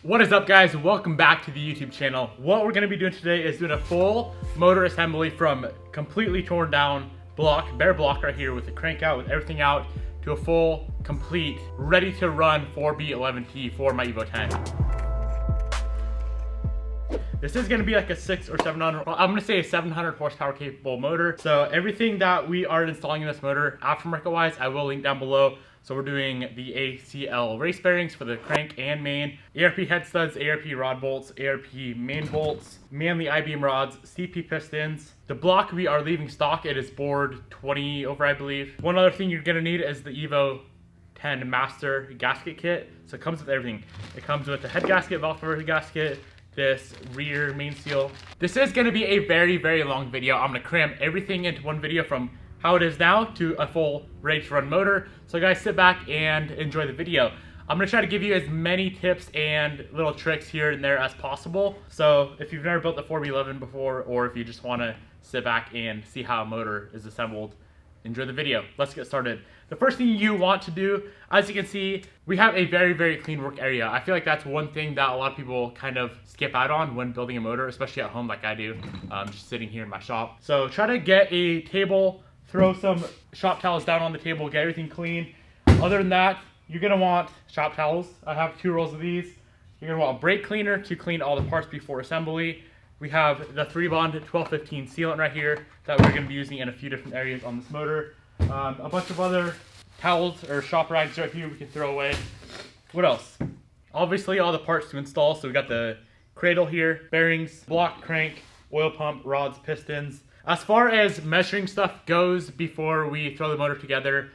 What is up, guys? Welcome back to the YouTube channel. What we're going to be doing today is doing a full motor assembly from completely torn down block, bare block right here with the crank out, with everything out, to a full, complete, ready to run 4B11T for my Evo 10. This is going to be like a 600 or 700, well, I'm going to say a 700 horsepower capable motor. So everything that we are installing in this motor, aftermarket wise, I will link down below. So we're doing the ACL race bearings for the crank and main, ARP head studs, ARP rod bolts, ARP main bolts, manly I-beam rods, CP pistons. The block we are leaving stock. It is bored 20 over, I believe. One other thing you're gonna need is the Evo 10 master gasket kit. So it comes with everything. It comes with the head gasket, valve cover gasket, this rear main seal. This is gonna be a very, very long video. I'm gonna cram everything into one video from how it is now to a full ready to run motor. So guys, sit back and enjoy the video. I'm gonna try to give you as many tips and little tricks here and there as possible. So if you've never built the 4B11 before, or if you just wanna sit back and see how a motor is assembled, enjoy the video. Let's get started. The first thing you want to do, as you can see, we have a very, very clean work area. I feel like that's one thing that a lot of people kind of skip out on when building a motor, especially at home like I do, just sitting here in my shop. So try to get a table, throw some shop towels down on the table, get everything clean. Other than that, you're gonna want shop towels. I have 2 rolls of these. You're gonna want a brake cleaner to clean all the parts before assembly. We have the 3-bond 1215 sealant right here that we're gonna be using in a few different areas on this motor. A bunch of other towels or shop rags right here we can throw away. What else? Obviously all the parts to install. So we got the cradle here, bearings, block, crank, oil pump, rods, pistons. As far as measuring stuff goes before we throw the motor together,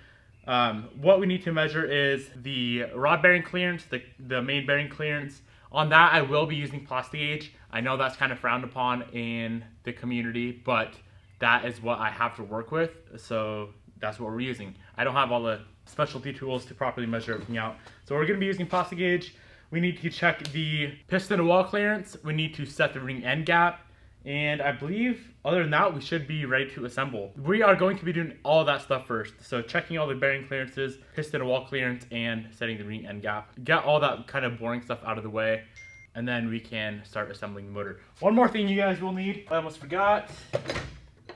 what we need to measure is the rod bearing clearance, the main bearing clearance. On that, I will be using plastic gauge. I know that's kind of frowned upon in the community, but that is what I have to work with, so that's what we're using. I don't have all the specialty tools to properly measure everything out. So we're gonna be using plastic gauge. We need to check the piston to wall clearance. We need to set the ring end gap. And I believe, other than that, we should be ready to assemble. We are going to be doing all that stuff first. So checking all the bearing clearances, piston to wall clearance, and setting the ring end gap. Get all that kind of boring stuff out of the way, and then we can start assembling the motor. One more thing you guys will need, I almost forgot,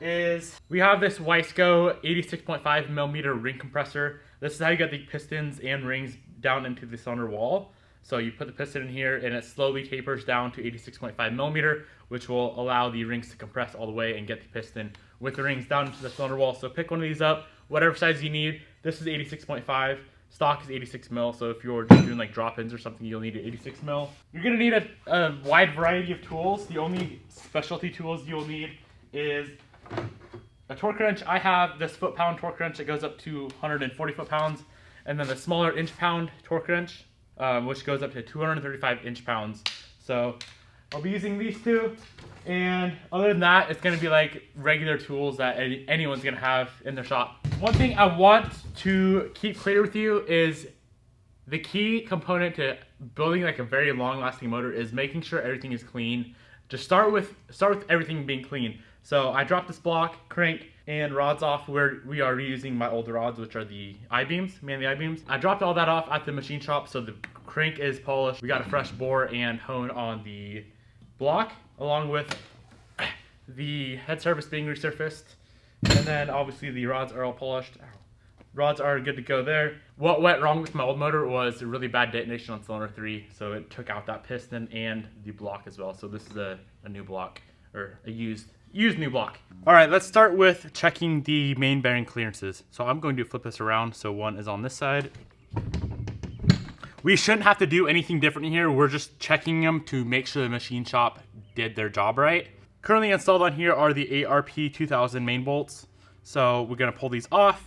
is we have this Wiseco 86.5 millimeter ring compressor. This is how you get the pistons and rings down into the cylinder wall. So you put the piston in here and it slowly tapers down to 86.5 millimeter, which will allow the rings to compress all the way and get the piston with the rings down into the cylinder wall. So pick one of these up, whatever size you need. This is 86.5, stock is 86 mil. So if you're just doing like drop-ins or something, you'll need an 86 mil. You're gonna need a wide variety of tools. The only specialty tools you'll need is a torque wrench. I have this foot-pound torque wrench that goes up to 140 foot-pounds, and then the smaller inch-pound torque wrench, which goes up to 235 inch-pounds. So I'll be using these two, and other than that, it's gonna be like regular tools that anyone's gonna have in their shop. One thing I want to keep clear with you is the key component to building like a very long-lasting motor is making sure everything is clean. Just start with everything being clean. So I dropped this block, crank, and rods off where we are reusing my older rods, which are the I-beams, manly I-beams. I dropped all that off at the machine shop, so the crank is polished. We got a fresh bore and hone on the block, along with the head surface being resurfaced. And then obviously the rods are all polished. Rods are good to go there. What went wrong with my old motor was a really bad detonation on cylinder 3, so it took out that piston and the block as well. So this is a new block, or a used new block. All right, let's start with checking the main bearing clearances. So I'm going to flip this around so one is on this side. We shouldn't have to do anything different here. We're just checking them to make sure the machine shop did their job right. Currently installed on here are the ARP 2000 main bolts. So we're gonna pull these off.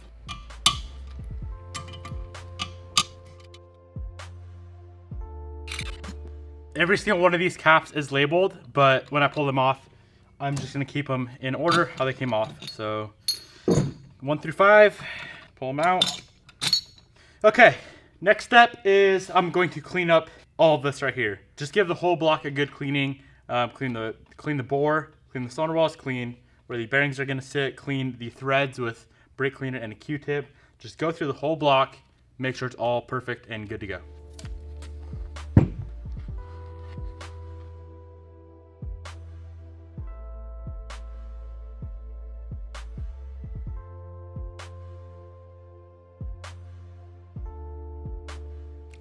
Every single one of these caps is labeled, but when I pull them off, I'm just gonna keep them in order how they came off. So 1 through 5, pull them out. Okay, next step is I'm going to clean up all of this right here. Just give the whole block a good cleaning. Clean the bore, clean the cylinder walls, clean where the bearings are gonna sit, clean the threads with brake cleaner and a Q-tip. Just go through the whole block, make sure it's all perfect and good to go.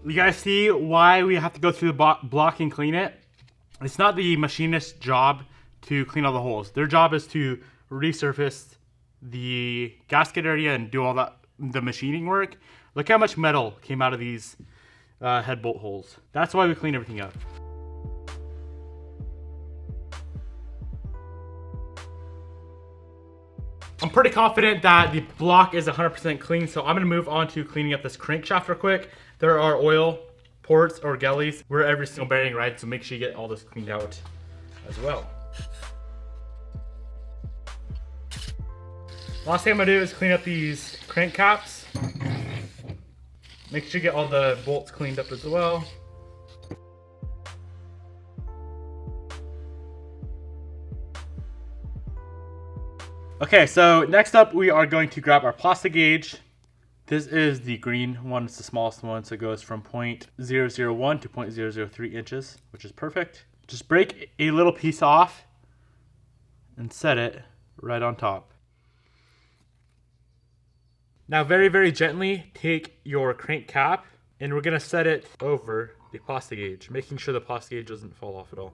You guys see why we have to go through the block and clean it? It's not the machinist's job to clean all the holes. Their job is to resurface the gasket area and do all that, the machining work. Look how much metal came out of these head bolt holes. That's why we clean everything up. I'm pretty confident that the block is 100% clean, so I'm gonna move on to cleaning up this crankshaft real quick. There are oil ports or gellies where every single bearing rides, so make sure you get all this cleaned out as well. Last thing I'm gonna do is clean up these crank caps. Make sure you get all the bolts cleaned up as well. Okay, so next up we are going to grab our plastic gauge. This is the green one, it's the smallest one, so it goes from 0.001 to 0.003 inches, which is perfect. Just break a little piece off and set it right on top. Now very, very gently take your crank cap and we're gonna set it over the plastic gauge, making sure the plastic gauge doesn't fall off at all.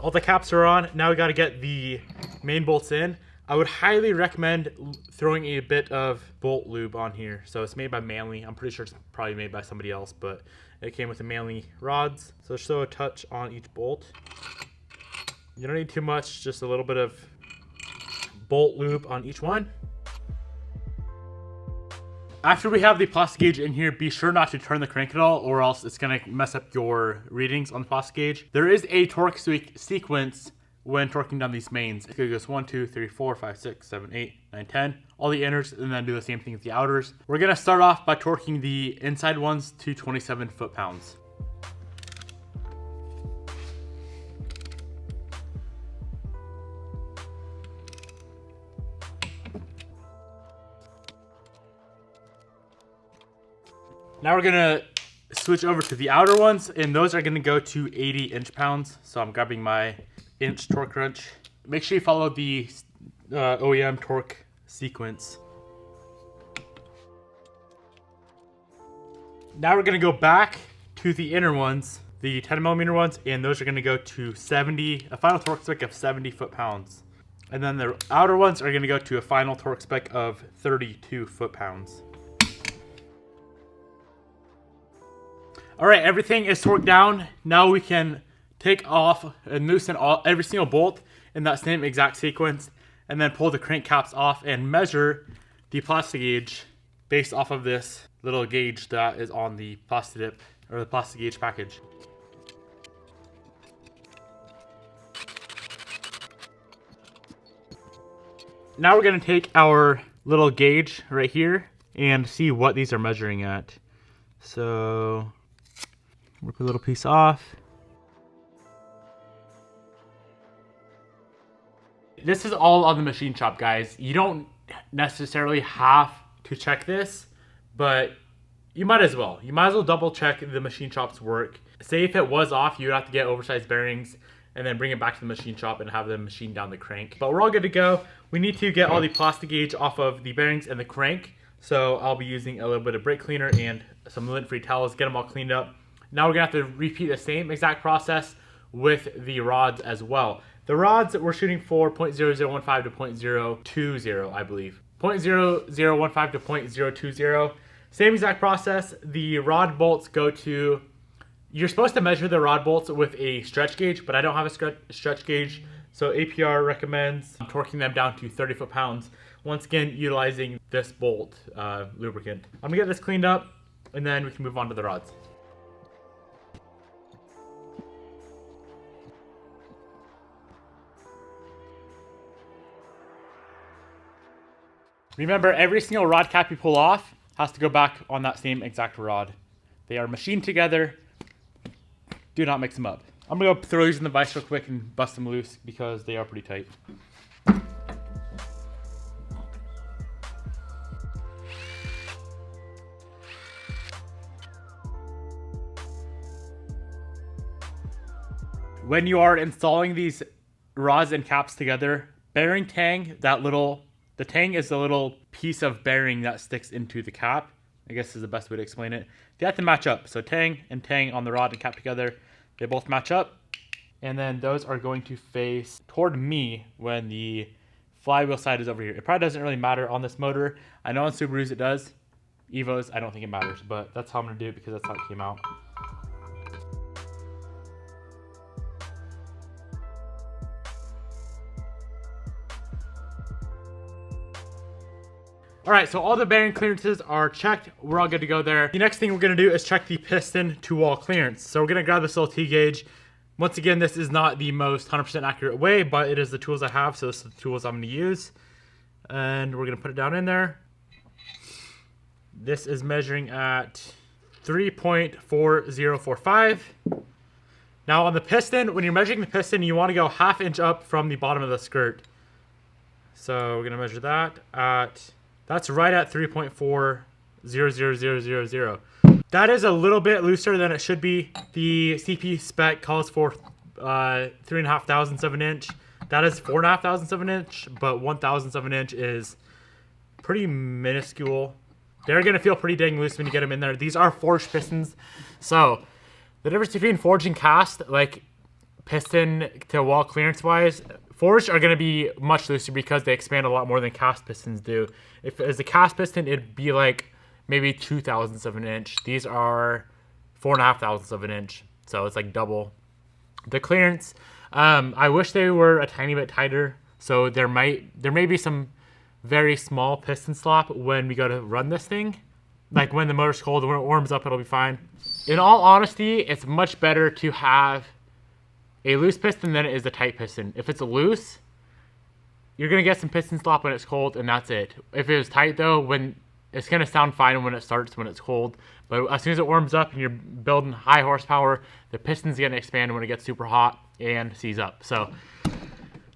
All the caps are on. Now we got to get the main bolts in. I would highly recommend throwing a bit of bolt lube on here. So it's made by Manly. I'm pretty sure it's probably made by somebody else, but it came with the Manly rods. So just throw a touch on each bolt. You don't need too much, just a little bit of bolt lube on each one. After we have the plastic gauge in here, be sure not to turn the crank at all or else it's gonna mess up your readings on the plastic gauge. There is a torque sequence when torquing down these mains. It goes 1, 2, 3, 4, 5, 6, 7, 8, 9, 10. All the inners and then do the same thing with the outers. We're gonna start off by torquing the inside ones to 27 foot-pounds. Now we're gonna switch over to the outer ones, and those are gonna go to 80 inch-pounds. So I'm grabbing my inch torque wrench. Make sure you follow the OEM torque sequence. Now we're gonna go back to the inner ones, the 10mm ones, and those are gonna go to 70, a final torque spec of 70 foot-pounds. And then the outer ones are gonna go to a final torque spec of 32 foot-pounds. All right, everything is torqued down. Now we can take off and loosen every single bolt in that same exact sequence, and then pull the crank caps off and measure the plastic gauge based off of this little gauge that is on the plastic dip or the plastic gauge package. Now we're gonna take our little gauge right here and see what these are measuring at. So rip a little piece off. This is all on the machine shop, guys. You don't necessarily have to check this, but you might as well. You might as well double check the machine shop's work. Say if it was off, you would have to get oversized bearings and then bring it back to the machine shop and have them machine down the crank. But we're all good to go. We need to get all the plastic gauge off of the bearings and the crank. So I'll be using a little bit of brake cleaner and some lint-free towels, get them all cleaned up. Now we're gonna have to repeat the same exact process with the rods as well. The rods we're shooting for 0.0015 to 0.020, I believe. 0.0015 to 0.020. Same exact process. The rod bolts go to, you're supposed to measure the rod bolts with a stretch gauge, but I don't have a stretch gauge. So APR recommends torquing them down to 30 foot-pounds. Once again, utilizing this bolt lubricant. I'm gonna get this cleaned up and then we can move on to the rods. Remember, every single rod cap you pull off has to go back on that same exact rod. They are machined together. Do not mix them up. I'm gonna go throw these in the vise real quick and bust them loose because they are pretty tight. When you are installing these rods and caps together, bearing tang, the tang is the little piece of bearing that sticks into the cap. I guess is the best way to explain it. They have to match up. So tang and tang on the rod and cap together, they both match up. And then those are going to face toward me when the flywheel side is over here. It probably doesn't really matter on this motor. I know on Subarus it does. Evos, I don't think it matters, but that's how I'm gonna do it because that's how it came out. All right, so all the bearing clearances are checked. We're all good to go there. The next thing we're gonna do is check the piston to wall clearance. So we're gonna grab this little T gauge. Once again, this is not the most 100% accurate way, but it is the tools I have, so this is the tools I'm gonna use. And we're gonna put it down in there. This is measuring at 3.4045. Now on the piston, when you're measuring the piston, you wanna go 1/2 inch up from the bottom of the skirt. So we're gonna measure that at, that's right at 3.400000. That is a little bit looser than it should be. The CP spec calls for 3.5 thousandths of an inch. That is 4.5 thousandths of an inch, but 1/1000th of an inch is pretty minuscule. They're gonna feel pretty dang loose when you get them in there. These are forged pistons. So the difference between forged and cast, like piston to wall clearance wise, forged are gonna be much looser because they expand a lot more than cast pistons do. If it was a cast piston, it'd be like maybe 2 thousandths of an inch. These are 4.5 thousandths of an inch. So it's like double. The clearance, I wish they were a tiny bit tighter. So there may be some very small piston slop when we go to run this thing. Like when the motor's cold, when it warms up, it'll be fine. In all honesty, it's much better to have a loose piston than it is a tight piston. If it's loose, you're gonna get some piston slop when it's cold, and that's it. If it was tight though, when it's gonna sound fine when it starts when it's cold, but as soon as it warms up and you're building high horsepower, the piston's gonna expand when it gets super hot and seize up. So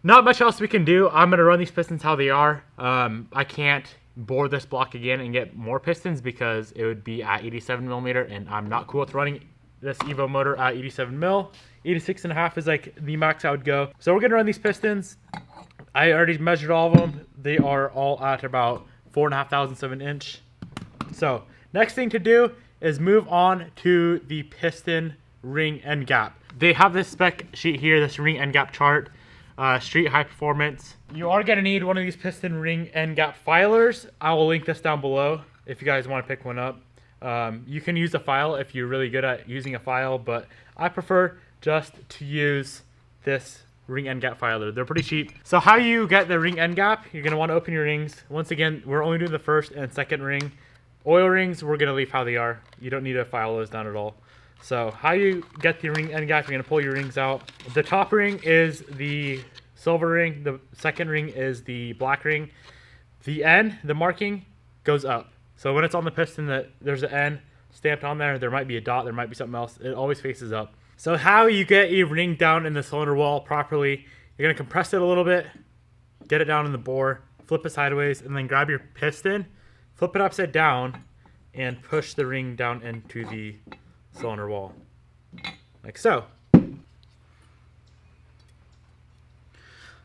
not much else we can do. I'm gonna run these pistons how they are. I can't bore this block again and get more pistons because it would be at 87 millimeter, and I'm not cool with running this Evo motor at 87 mil. 86.5 is like the max I would go. So we're gonna run these pistons. I already measured all of them. They are all at about 4.5 thousandths of an inch. So next thing to do is move on to the piston ring end gap. They have this spec sheet here, this ring end gap chart, street high performance. You are gonna need one of these piston ring end gap filers. I will link this down below if you guys wanna pick one up. You can use a file if you're really good at using a file, but I prefer just to use this ring end gap filer. They're pretty cheap. So how you get the ring end gap, you're gonna wanna open your rings. Once again, we're only doing the first and second ring. Oil rings, we're gonna leave how they are. You don't need to file those down at all. So how you get the ring end gap, you're gonna pull your rings out. The top ring is the silver ring. The second ring is the black ring. The N, the marking, goes up. So when it's on the piston, there's an N stamped on there. There might be a dot, there might be something else. It always faces up. So how you get a ring down in the cylinder wall properly, you're gonna compress it a little bit, get it down in the bore, flip it sideways, and then grab your piston, flip it upside down, and push the ring down into the cylinder wall, like so.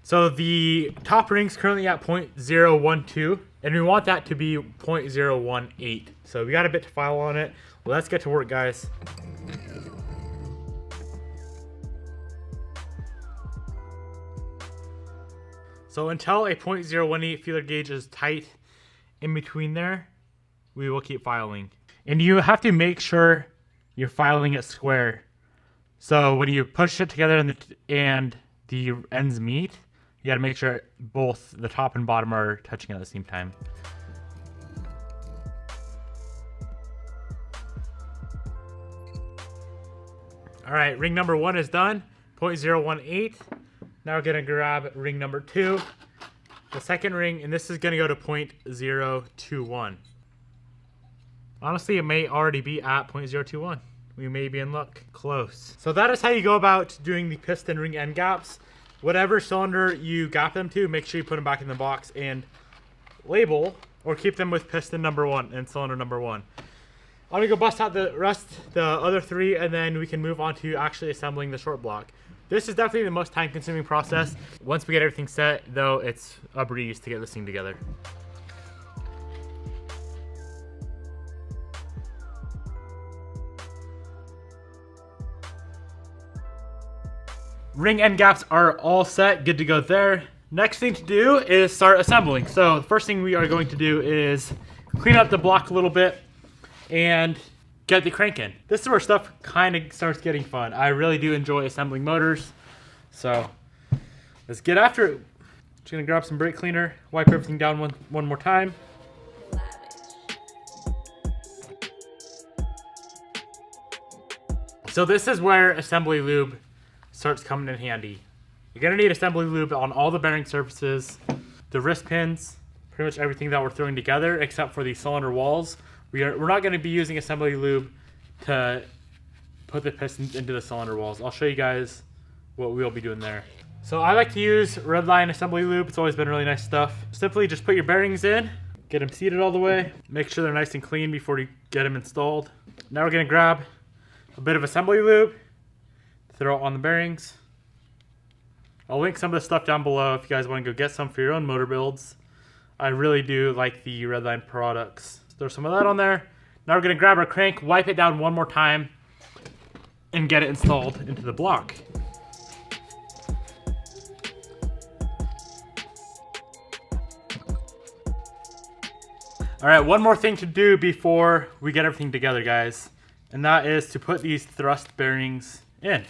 So the top ring's currently at 0.012, and we want that to be 0.018. So we got a bit to file on it. Let's get to work, guys. So until a 0.018 feeler gauge is tight in between there, we will keep filing. And you have to make sure you're filing it square. So when you push it together and the ends meet, you gotta make sure both the top and bottom are touching at the same time. All right, ring number 1 is done, 0.018. Now we're gonna grab ring number 2, the second ring, and this is gonna go to 0.021. Honestly, it may already be at 0.021. We may be in luck. Close. So that is how you go about doing the piston ring end gaps. Whatever cylinder you gap them to, make sure you put them back in the box and label, or keep them with piston number 1 and cylinder number 1. I'm gonna go bust out the other 3, and then we can move on to actually assembling the short block. This is definitely the most time-consuming process. Once we get everything set, though, it's a breeze to get this thing together. ring end gaps are all set, good to go there. Next thing to do is start assembling. So the first thing we are going to do is clean up the block a little bit and get the crank in. This is where stuff kind of starts getting fun. I really do enjoy assembling motors. So let's get after it. Just gonna grab some brake cleaner, wipe everything down one more time. So this is where assembly lube starts coming in handy. You're gonna need assembly lube on all the bearing surfaces, the wrist pins, pretty much everything that we're throwing together except for the cylinder walls. We're not gonna be using assembly lube to put the pistons into the cylinder walls. I'll show you guys what we'll be doing there. So I like to use Redline assembly lube. It's always been really nice stuff. Simply just put your bearings in, get them seated all the way, make sure they're nice and clean before you get them installed. Now we're gonna grab a bit of assembly lube, throw it on the bearings. I'll link some of the stuff down below if you guys want to go get some for your own motor builds. I really do like the Redline products. Throw some of that on there. Now we're gonna grab our crank, wipe it down one more time, and get it installed into the block. All right, one more thing to do before we get everything together, guys, and that is to put these thrust bearings in.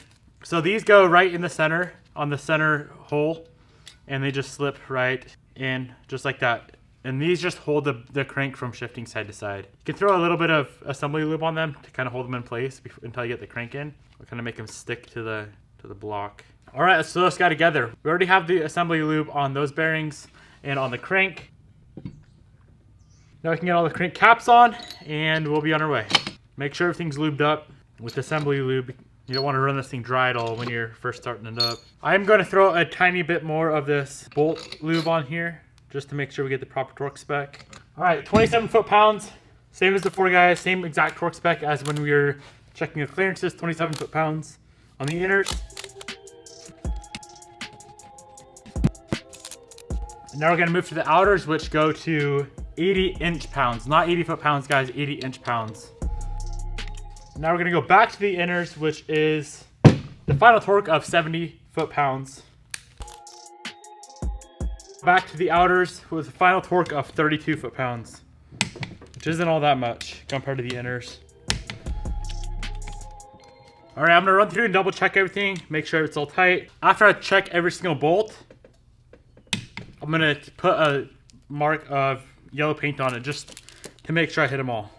So these go right in the center, on the center hole, and they just slip right in just like that. And these just hold the crank from shifting side to side. You can throw a little bit of assembly lube on them to kind of hold them in place until you get the crank in. We'll kind of make them stick to the block. All right, let's throw this guy together. We already have the assembly lube on those bearings and on the crank. Now we can get all the crank caps on and we'll be on our way. Make sure everything's lubed up with assembly lube. You don't want to run this thing dry at all when you're first starting it up. I'm going to throw a tiny bit more of this bolt lube on here just to make sure we get the proper torque spec. All right, 27 foot-pounds. Same as before, guys. Same exact torque spec as when we were checking the clearances, 27 foot-pounds on the inners. And now we're going to move to the outers, which go to 80 inch-pounds. Not 80 foot-pounds, guys, 80 inch-pounds. Now we're going to go back to the inners, which is the final torque of 70 foot-pounds. Back to the outers with a final torque of 32 foot-pounds, which isn't all that much compared to the inners. All right, I'm gonna run through and double check everything, make sure it's all tight. After I check every single bolt, I'm gonna put a mark of yellow paint on it just to make sure I hit them all.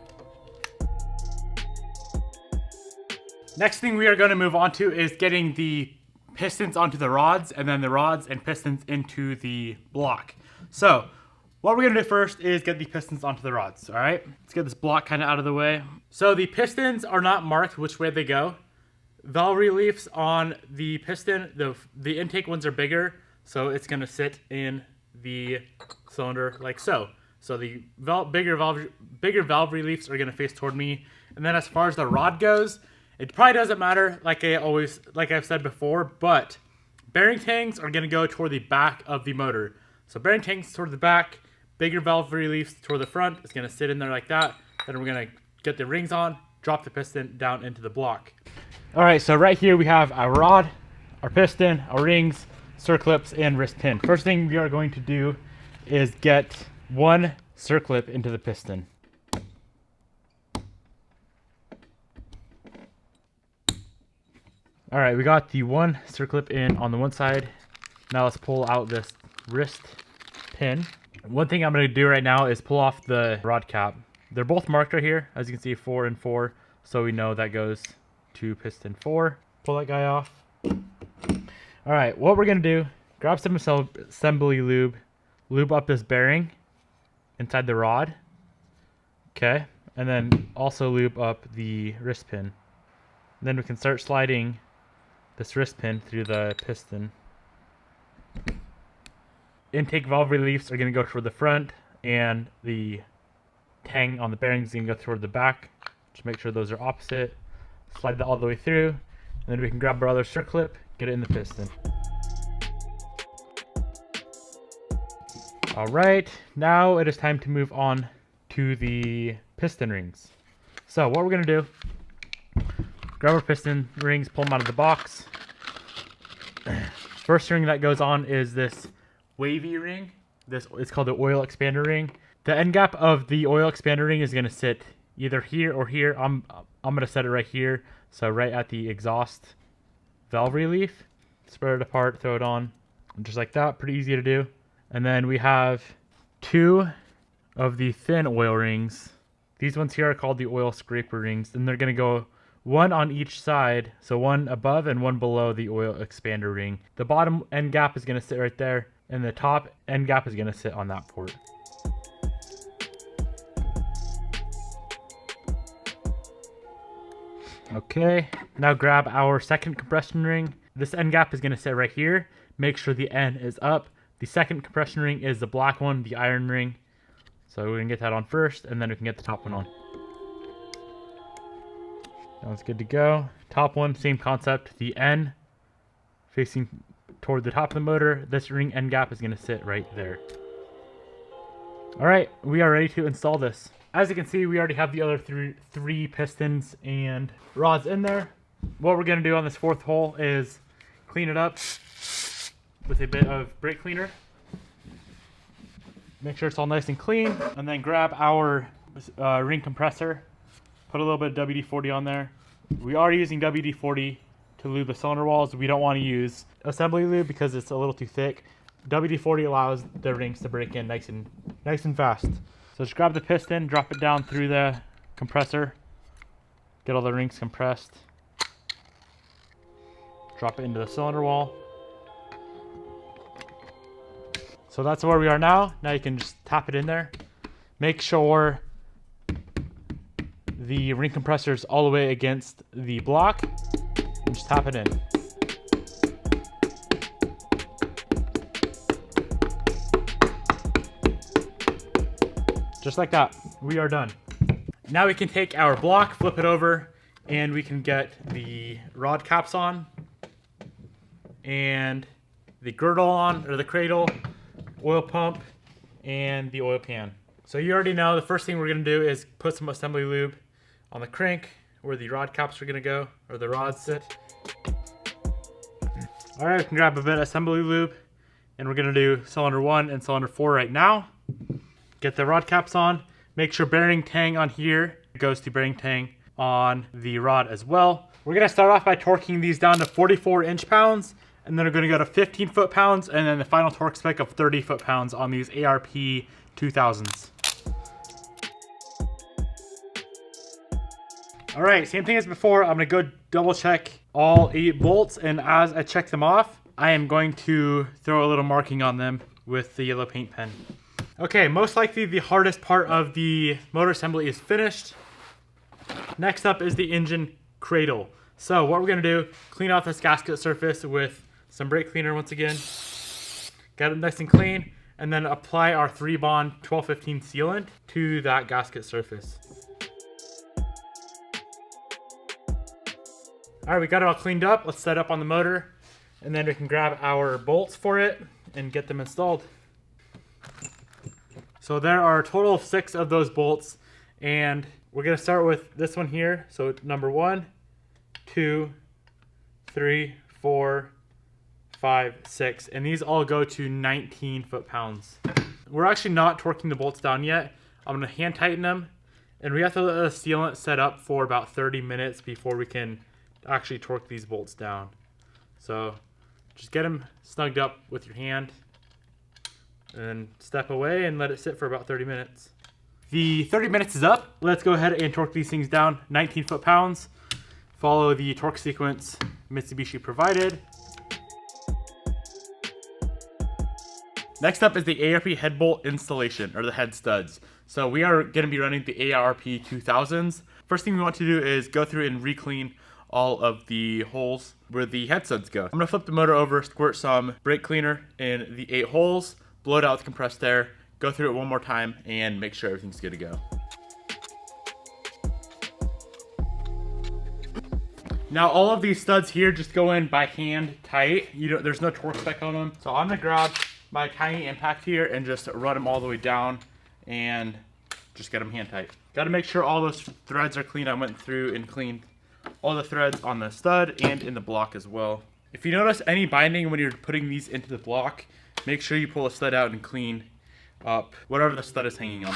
Next thing we are gonna move on to is getting the pistons onto the rods, and then the rods and pistons into the block. So what we're gonna do first is get the pistons onto the rods. All right, let's get this block kind of out of the way. So the pistons are not marked which way they go. Valve reliefs on the piston, the intake ones are bigger, so it's gonna sit in the cylinder like so. So the bigger valve reliefs are gonna face toward me. And then as far as the rod goes, it probably doesn't matter, like I've said before, but bearing tangs are gonna go toward the back of the motor. So bearing tangs toward the back, bigger valve reliefs toward the front. It's gonna sit in there like that. Then we're gonna get the rings on, drop the piston down into the block. All right, so right here we have our rod, our piston, our rings, circlips, and wrist pin. First thing we are going to do is get one circlip into the piston. All right, we got the one circlip in on the one side. Now let's pull out this wrist pin. One thing I'm gonna do right now is pull off the rod cap. They're both marked right here, as you can see, 4 and 4. So we know that goes to piston 4. Pull that guy off. All right, what we're gonna do, grab some assembly lube, lube up this bearing inside the rod. Okay, and then also lube up the wrist pin. And then we can start sliding this wrist pin through the piston. Intake valve reliefs are going to go toward the front, and the tang on the bearings is going to go toward the back. Just make sure those are opposite. Slide that all the way through, and then we can grab our other circlip, get it in the piston. All right, now it is time to move on to the piston rings. So what we're going to do, grab our piston rings, pull them out of the box. First ring that goes on is this wavy ring. This it's called the oil expander ring. The end gap of the oil expander ring is going to sit either here or here. I'm going to set it right here, so right at the exhaust valve relief. Spread it apart, throw it on, just like that. Pretty easy to do. And then we have 2 of the thin oil rings. These ones here are called the oil scraper rings, and they're going to go 1 on each side, so 1 above and 1 below the oil expander ring. The bottom end gap is going to sit right there, and the top end gap is going to sit on that port. Okay, now grab our second compression ring. This end gap is going to sit right here. Make sure the end is up. The second compression ring is the black one, the iron ring. So we can get that on first, and then we can get the top one on. Sounds good to go. Top one, same concept. The end facing toward the top of the motor. This ring end gap is going to sit right there. All right, we are ready to install this. As you can see, we already have the other three pistons and rods in there. What we're going to do on this 4th hole is clean it up with a bit of brake cleaner. Make sure it's all nice and clean, and then grab our ring compressor. Put a little bit of WD-40 on there. We are using WD-40 to lube the cylinder walls. We don't want to use assembly lube because it's a little too thick. WD-40 allows the rings to break in nice and fast. So just grab the piston, drop it down through the compressor, get all the rings compressed, drop it into the cylinder wall. So that's where we are now. Now you can just tap it in there. Make sure the ring compressor is all the way against the block, and just tap it in. Just like that, we are done. Now we can take our block, flip it over, and we can get the rod caps on, and the girdle on, or the cradle, oil pump, and the oil pan. So you already know the first thing we're gonna do is put some assembly lube on the crank where the rod caps are gonna go, or the rods sit. All right, we can grab a bit of assembly lube, and we're gonna do cylinder 1 and cylinder 4 right now. Get the rod caps on. Make sure bearing tang on here goes to bearing tang on the rod as well. We're gonna start off by torquing these down to 44 inch-pounds, and then we're gonna go to 15 foot-pounds, and then the final torque spec of 30 foot-pounds on these ARP 2000s. All right, same thing as before. I'm gonna go double check all 8 bolts, and as I check them off, I am going to throw a little marking on them with the yellow paint pen. Okay, most likely the hardest part of the motor assembly is finished. Next up is the engine cradle. So what we're gonna do, clean off this gasket surface with some brake cleaner once again. Get it nice and clean, and then apply our 3-bond 1215 sealant to that gasket surface. All right, we got it all cleaned up. Let's set up on the motor, and then we can grab our bolts for it and get them installed. So there are a total of 6 of those bolts, and we're gonna start with this one here. So number 1, 2, 3, 4, 5, 6, and these all go to 19 foot-pounds. We're actually not torquing the bolts down yet. I'm gonna hand tighten them, and we have to let the sealant set up for about 30 minutes before we can actually torque these bolts down. So just get them snugged up with your hand, and then step away and let it sit for about 30 minutes. The 30 minutes is up. Let's go ahead and torque these things down 19 foot-pounds. Follow the torque sequence Mitsubishi provided. Next up is the ARP head bolt installation, or the head studs. So we are going to be running the ARP 2000s. First thing we want to do is go through and re-clean all of the holes where the head studs go. I'm going to flip the motor over, squirt some brake cleaner in the 8 holes, blow it out with compressed air, go through it one more time, and make sure everything's good to go. Now all of these studs here just go in by hand tight. There's no torque spec on them. So I'm gonna grab my tiny impact here and just run them all the way down and just get them hand tight. Got to make sure all those threads are clean. I went through and cleaned all the threads on the stud and in the block as well. If you notice any binding when you're putting these into the block, make sure you pull the stud out and clean up whatever the stud is hanging on.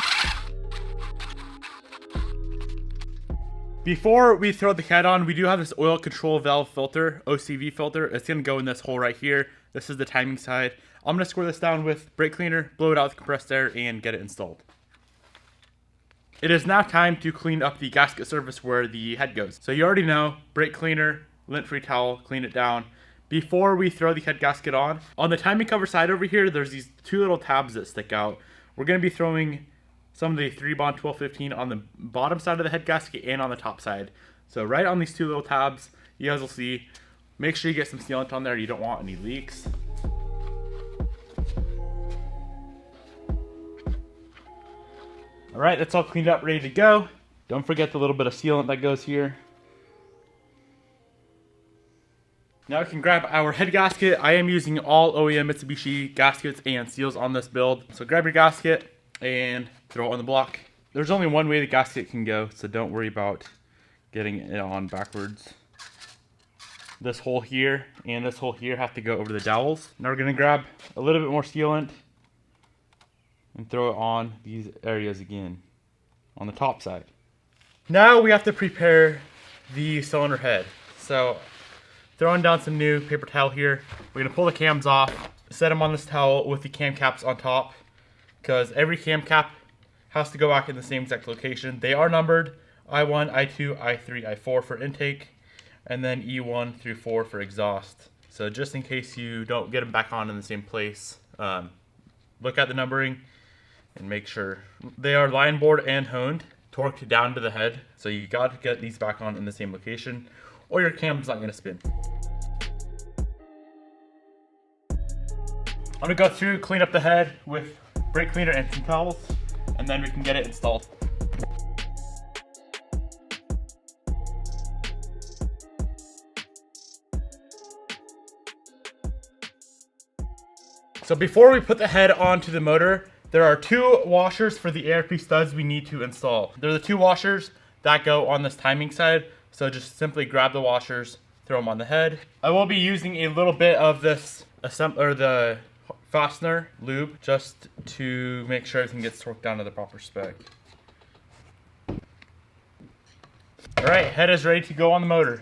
Before we throw the head on, we do have this oil control valve filter, OCV filter. It's gonna go in this hole right here. This is the timing side. I'm gonna squirt this down with brake cleaner, blow it out with compressed air, and get it installed. It is now time to clean up the gasket surface where the head goes. So you already know, brake cleaner, lint-free towel, clean it down. Before we throw the head gasket on the timing cover side over here, there's these two little tabs that stick out. We're gonna be throwing some of the 3-bond 1215 on the bottom side of the head gasket and on the top side. So right on these two little tabs, you guys will see, make sure you get some sealant on there. You don't want any leaks. All right, that's all cleaned up, ready to go. Don't forget the little bit of sealant that goes here. Now we can grab our head gasket. I am using all OEM Mitsubishi gaskets and seals on this build. So grab your gasket and throw it on the block. There's only one way the gasket can go, so don't worry about getting it on backwards. This hole here and this hole here have to go over the dowels. Now we're gonna grab a little bit more sealant and throw it on these areas again on the top side. Now we have to prepare the cylinder head. So throwing down some new paper towel here. We're gonna pull the cams off, set them on this towel with the cam caps on top, because every cam cap has to go back in the same exact location. They are numbered I1, I2, I3, I4 for intake, and then E1 through 4 for exhaust. So just in case you don't get them back on in the same place, look at the numbering and make sure. They are line bored and honed, torqued down to the head. So you got to get these back on in the same location or your cam's not gonna spin. I'm gonna go through, clean up the head with brake cleaner and some towels, and then we can get it installed. So before we put the head onto the motor, there are two washers for the ARP studs we need to install. They're the two washers that go on this timing side. So just simply grab the washers, throw them on the head. I will be using a little bit of this the fastener lube just to make sure everything gets torqued down to the proper spec. All right, head is ready to go on the motor.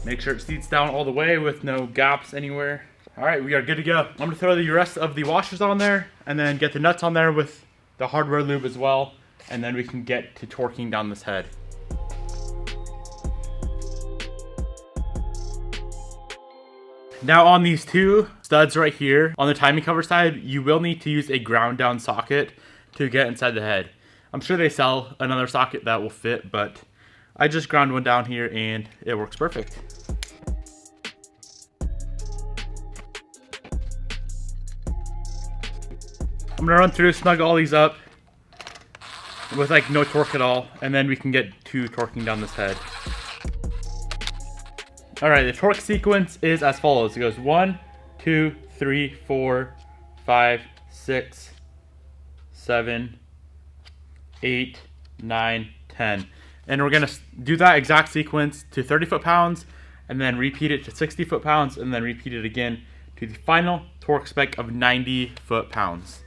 Make sure it seats down all the way with no gaps anywhere. All right, we are good to go. I'm gonna throw the rest of the washers on there and then get the nuts on there with the hardware lube as well. And then we can get to torquing down this head. Now on these two studs right here, on the timing cover side, you will need to use a ground down socket to get inside the head. I'm sure they sell another socket that will fit, but I just ground one down here and it works perfect. I'm gonna run through, snug all these up with like no torque at all, and then we can get to torquing down this head. All right, the torque sequence is as follows. It goes 1, 2, 3, 4, 5, 6, 7, 8, 9, 10. And we're gonna do that exact sequence to 30 foot-pounds, and then repeat it to 60 foot-pounds, and then repeat it again to the final torque spec of 90 foot-pounds.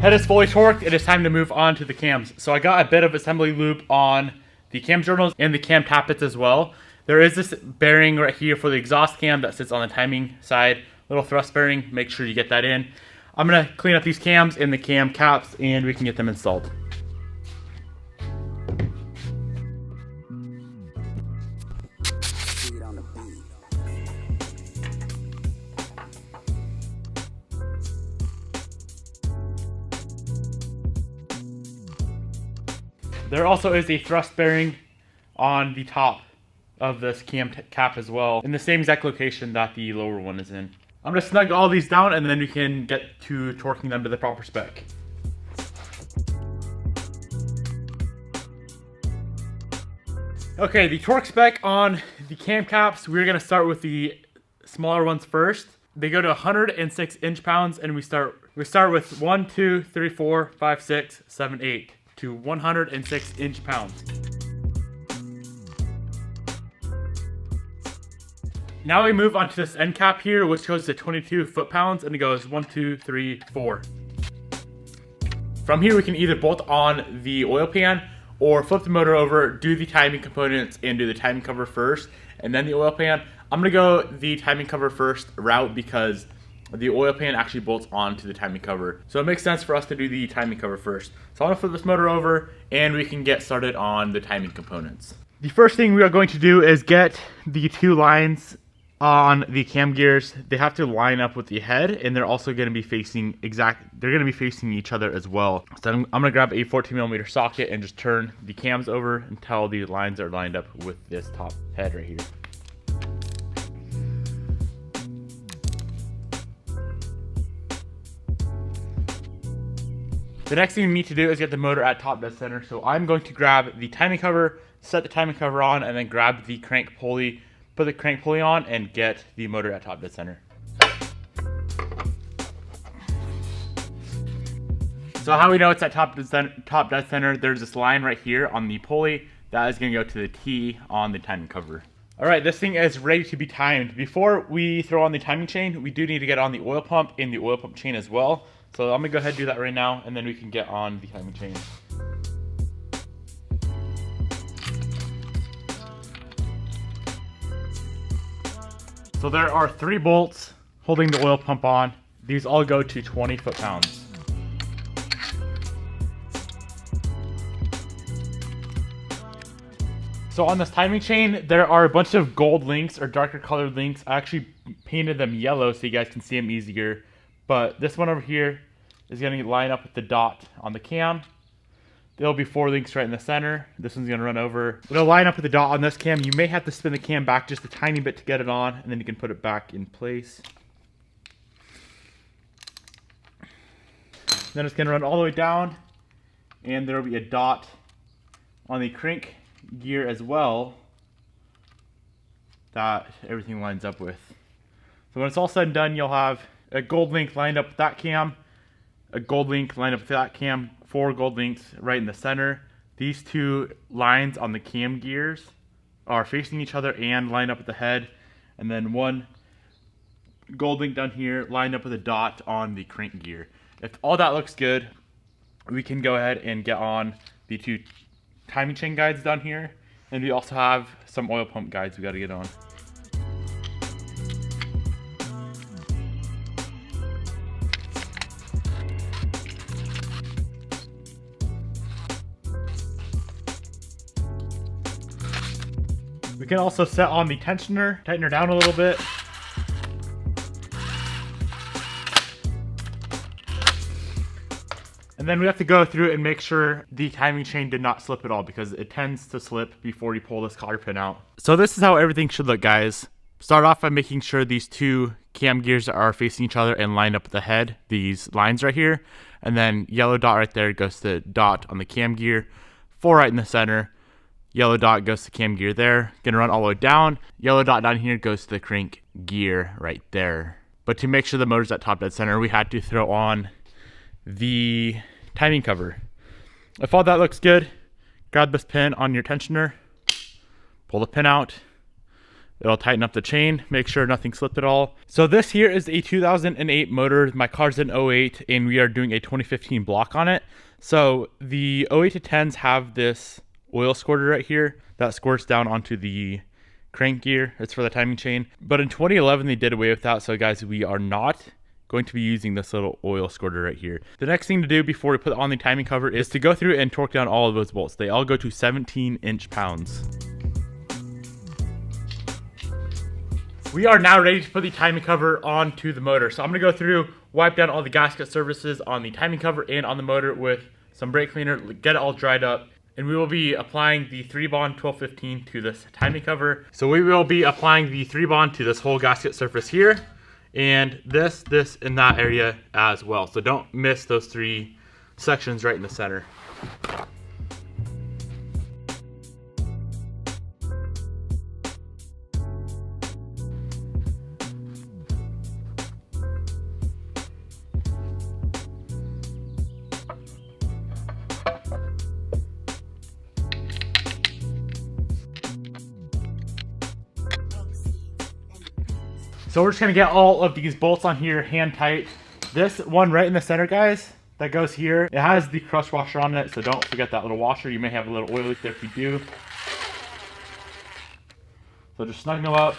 Head is fully torqued. It is time to move on to the cams. So I got a bit of assembly lube on the cam journals and the cam tappets as well. There is this bearing right here for the exhaust cam that sits on the timing side. Little thrust bearing, make sure you get that in. I'm gonna clean up these cams and the cam caps and we can get them installed. There also is a thrust bearing on the top of this cam cap as well, in the same exact location that the lower one is in. I'm gonna snug all these down and then we can get to torquing them to the proper spec. Okay, the torque spec on the cam caps, we're gonna start with the smaller ones first. They go to 106 inch-pounds, and we start with 1, 2, 3, 4, 5, 6, 7, 8 to 106 inch-pounds. Now we move on to this end cap here, which goes to 22 foot-pounds, and it goes 1, 2, 3, 4. From here, we can either bolt on the oil pan or flip the motor over, do the timing components, and do the timing cover first, and then the oil pan. I'm gonna go the timing cover first route because the oil pan actually bolts onto the timing cover. So it makes sense for us to do the timing cover first. So I'm gonna flip this motor over and we can get started on the timing components. The first thing we are going to do is get the two lines on the cam gears. They have to line up with the head, and they're also going to be facing each other as well. So I'm going to grab a 14mm socket and just turn the cams over until the lines are lined up with this top head right here. The next thing we need to do is get the motor at top dead center. So I'm going to grab the timing cover, set the timing cover on, and then grab the crank pulley, put the crank pulley on, and get the motor at top dead center. So how we know it's at top dead center, there's this line right here on the pulley that is going to go to the T on the timing cover. All right, this thing is ready to be timed. Before we throw on the timing chain, we do need to get on the oil pump and the oil pump chain as well. So I'm gonna go ahead and do that right now, and then we can get on the timing chain. So there are 3 bolts holding the oil pump on. These all go to 20 foot-pounds. So on this timing chain, there are a bunch of gold links or darker colored links. I actually painted them yellow so you guys can see them easier. But this one over here is going to line up with the dot on the cam. There'll be 4 links right in the center. This one's going to run over. It'll line up with the dot on this cam. You may have to spin the cam back just a tiny bit to get it on, and then you can put it back in place. Then it's going to run all the way down, and there will be a dot on the crank gear as well that everything lines up with. So when it's all said and done, you'll have a gold link lined up with that cam, a gold link lined up with that cam, 4 gold links right in the center. These 2 lines on the cam gears are facing each other and lined up with the head, and then 1 gold link down here lined up with a dot on the crank gear. If all that looks good, we can go ahead and get on the 2 timing chain guides down here, and we also have some oil pump guides we got to get on. We can also set on the tensioner, tighten her down a little bit. And then we have to go through and make sure the timing chain did not slip at all, because it tends to slip before you pull this cotter pin out. So this is how everything should look, guys. Start off by making sure these 2 cam gears are facing each other and lined up with the head, these lines right here. And then yellow dot right there goes to the dot on the cam gear, 4 right in the center. Yellow dot goes to cam gear there. Gonna run all the way down. Yellow dot down here goes to the crank gear right there. But to make sure the motor's at top dead center, we had to throw on the timing cover. If all that looks good, grab this pin on your tensioner, pull the pin out. It'll tighten up the chain, make sure nothing slipped at all. So this here is a 2008 motor. My car's an 08, and we are doing a 2015 block on it. So the 08 to 10s have this oil squirter right here that squirts down onto the crank gear. It's for the timing chain. But in 2011, they did away with that. So guys, we are not going to be using this little oil squirter right here. The next thing to do before we put on the timing cover is to go through and torque down all of those bolts. They all go to 17 inch-pounds. We are now ready to put the timing cover onto the motor. So I'm gonna go through, wipe down all the gasket surfaces on the timing cover and on the motor with some brake cleaner, get it all dried up. And we will be applying the 3-bond 1215 to this timing cover. So we will be applying the 3-bond to this whole gasket surface here, and this, and that area as well. So don't miss those 3 sections right in the center. So we're just gonna get all of these bolts on here hand tight. This one right in the center, guys, that goes here, it has the crush washer on it, so don't forget that little washer. You may have a little oil leak there if you do. So just snug them up.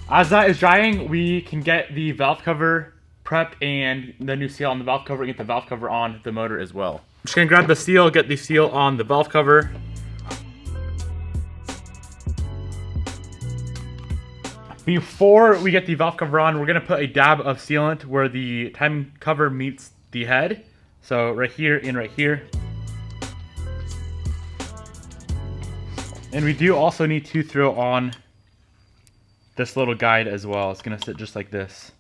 As that is drying, we can get the valve cover prepped and the new seal on the valve cover and get the valve cover on the motor as well. I'm just gonna grab the seal, get the seal on the valve cover. Before we get the valve cover on, we're gonna put a dab of sealant where the timing cover meets the head. So right here and right here. And we do also need to throw on this little guide as well. It's gonna sit just like this.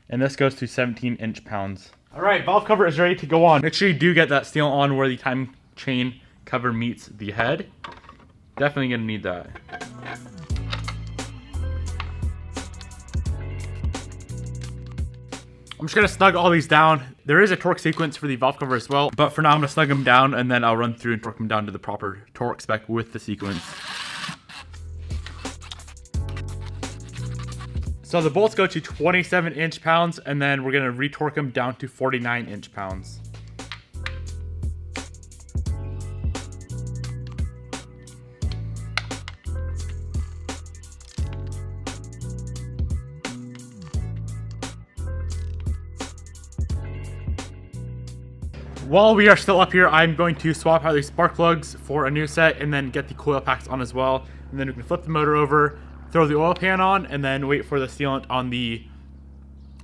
And this goes to 17 inch-pounds. All right, valve cover is ready to go on. Make sure you do get that seal on where the time chain cover meets the head. Definitely gonna need that. I'm just gonna snug all these down. There is a torque sequence for the valve cover as well, but for now I'm gonna snug them down and then I'll run through and torque them down to the proper torque spec with the sequence. So the bolts go to 27 inch-pounds and then we're gonna retorque them down to 49 inch-pounds. While we are still up here, I'm going to swap out these spark plugs for a new set and then get the coil packs on as well. And then we can flip the motor over, throw the oil pan on, and then wait for the sealant on the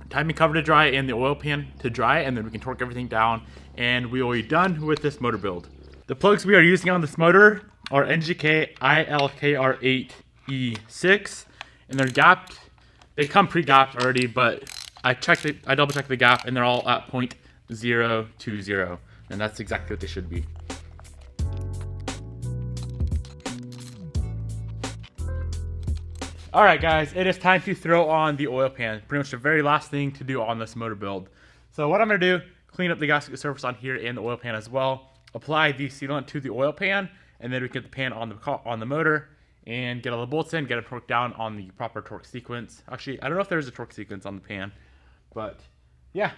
timing cover to dry and the oil pan to dry, and then we can torque everything down and we will be done with this motor build. The plugs we are using on this motor are NGK ILKR8E6 and they're gapped. They come pre-gapped already, but I double checked the gap and they're all at 0.020, and that's exactly what they should be. Alright guys, it is time to throw on the oil pan. Pretty much the very last thing to do on this motor build. So what I'm going to do, clean up the gasket surface on here and the oil pan as well, apply the sealant to the oil pan, and then we get the pan on the motor and get all the bolts in, get it torqued down on the proper torque sequence. Actually, I don't know if there's a torque sequence on the pan, but yeah,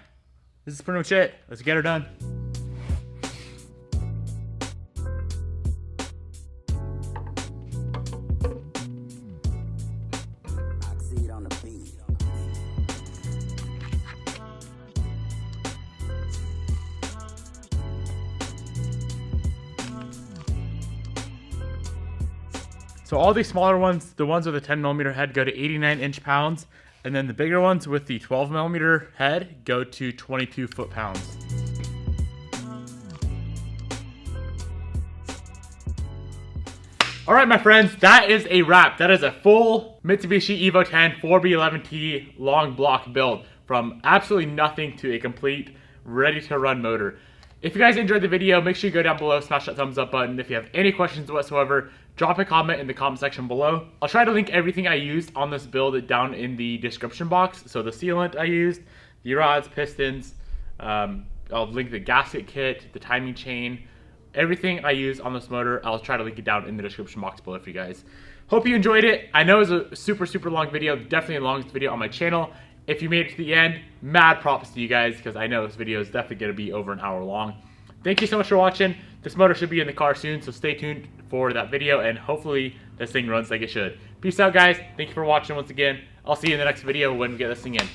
this is pretty much it. Let's get her done. So all these smaller ones, the ones with a 10mm head, go to 89 inch-pounds, and then the bigger ones with the 12mm head go to 22 foot-pounds. Alright my friends, that is a wrap. That is a full Mitsubishi Evo 10 4B11T long block build from absolutely nothing to a complete ready to run motor. If you guys enjoyed the video, make sure you go down below, smash that thumbs up button. If you have any questions whatsoever, drop a comment in the comment section below. I'll try to link everything I used on this build down in the description box. So the sealant I used, the rods, pistons, I'll link the gasket kit, the timing chain, everything I used on this motor, I'll try to link it down in the description box below for you guys. Hope you enjoyed it. I know it was a super long video, definitely the longest video on my channel. If you made it to the end, mad props to you guys, because I know this video is definitely going to be over an hour long. Thank you so much for watching. This motor should be in the car soon, so stay tuned for that video, and hopefully this thing runs like it should. Peace out, guys. Thank you for watching once again. I'll see you in the next video when we get this thing in.